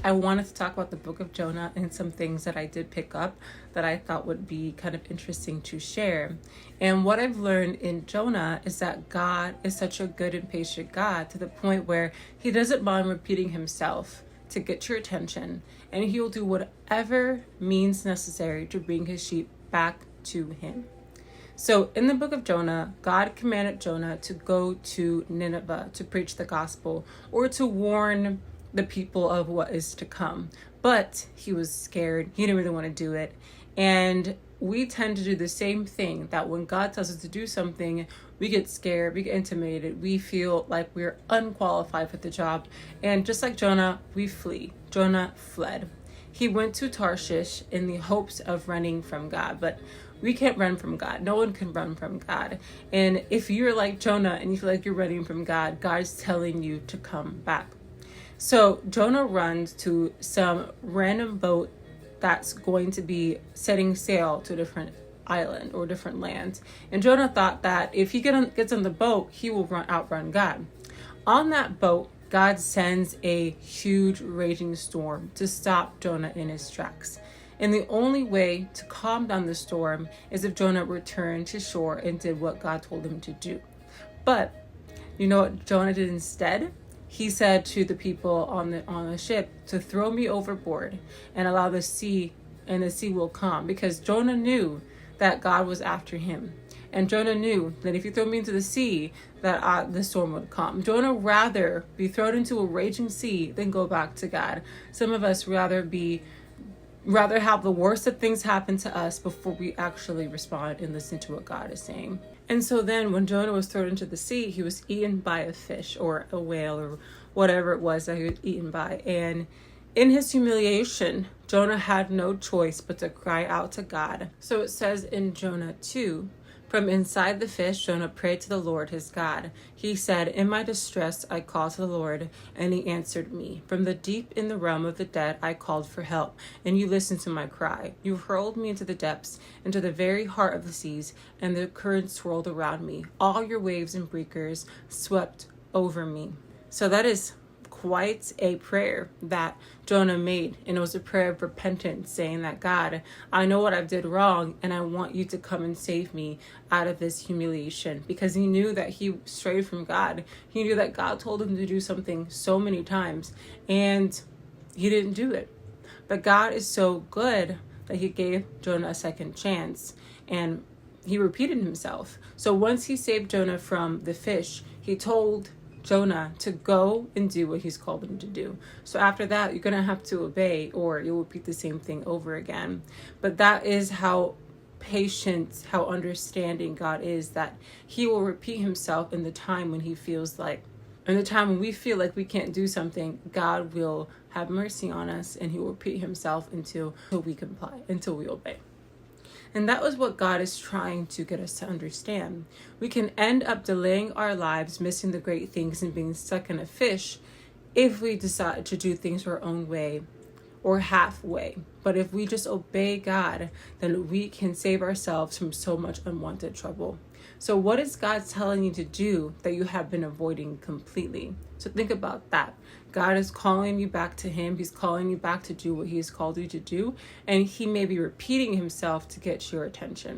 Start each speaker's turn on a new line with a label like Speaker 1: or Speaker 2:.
Speaker 1: I wanted to talk about the book of Jonah and some things that I did pick up that I thought would be kind of interesting to share. And what I've learned in Jonah is that God is such a good and patient God to the point where he doesn't mind repeating himself to get your attention, and he will do whatever means necessary to bring his sheep back to him. So in the book of Jonah, God commanded Jonah to go to Nineveh to preach the gospel or to warn the people of what is to come. But he was scared. He didn't really want to do it. And we tend to do the same thing, that when God tells us to do something, we get scared, we get intimidated, we feel like we're unqualified for the job. And just like Jonah, we flee. Jonah fled. He went to Tarshish in the hopes of running from God, but we can't run from God. No one can run from God. And if you're like Jonah and you feel like you're running from God, God's telling you to come back. So Jonah runs to some random boat that's going to be setting sail to a different island or different land. And Jonah thought that if he gets on the boat, he will outrun God. On that boat, God sends a huge raging storm to stop Jonah in his tracks. And the only way to calm down the storm is if Jonah returned to shore and did what God told him to do. But you know what Jonah did instead? He said to the people on the ship to throw me overboard and allow the sea, and the sea will calm, because Jonah knew that God was after him. And Jonah knew that if you throw me into the sea, that the storm would calm. Jonah rather be thrown into a raging sea than go back to God. Some of us rather have the worst of things happen to us before we actually respond and listen to what God is saying. And so then when Jonah was thrown into the sea, he was eaten by a fish or a whale or whatever it was that he was eaten by. And in his humiliation, Jonah had no choice but to cry out to God. So it says in Jonah 2, from inside the fish, Jonah prayed to the Lord his God. He said, in my distress, I called to the Lord, and he answered me. From the deep in the realm of the dead, I called for help, and you listened to my cry. You hurled me into the depths, into the very heart of the seas, and the currents swirled around me. All your waves and breakers swept over me. So that is quite a prayer that Jonah made, and it was a prayer of repentance, saying that God, I know what I've did wrong, and I want you to come and save me out of this humiliation, because he knew that he strayed from God. He knew that God told him to do something so many times, and he didn't do it. But God is so good that he gave Jonah a second chance, and he repeated himself. So once he saved Jonah from the fish, he told Jonah to go and do what he's called him to do. So after that, you're going to have to obey, or you'll repeat the same thing over again. But that is how patient, how understanding God is, that he will repeat himself in the time when he feels like, in the time when we feel like we can't do something, God will have mercy on us, and he will repeat himself until we comply, until we obey. And that was what God is trying to get us to understand. We can end up delaying our lives, missing the great things, and being stuck in a fish if we decide to do things our own way or halfway. But if we just obey God, then we can save ourselves from so much unwanted trouble. So what is God telling you to do that you have been avoiding completely? So think about that. God is calling you back to him. He's calling you back to do what he has called you to do. And he may be repeating himself to get your attention.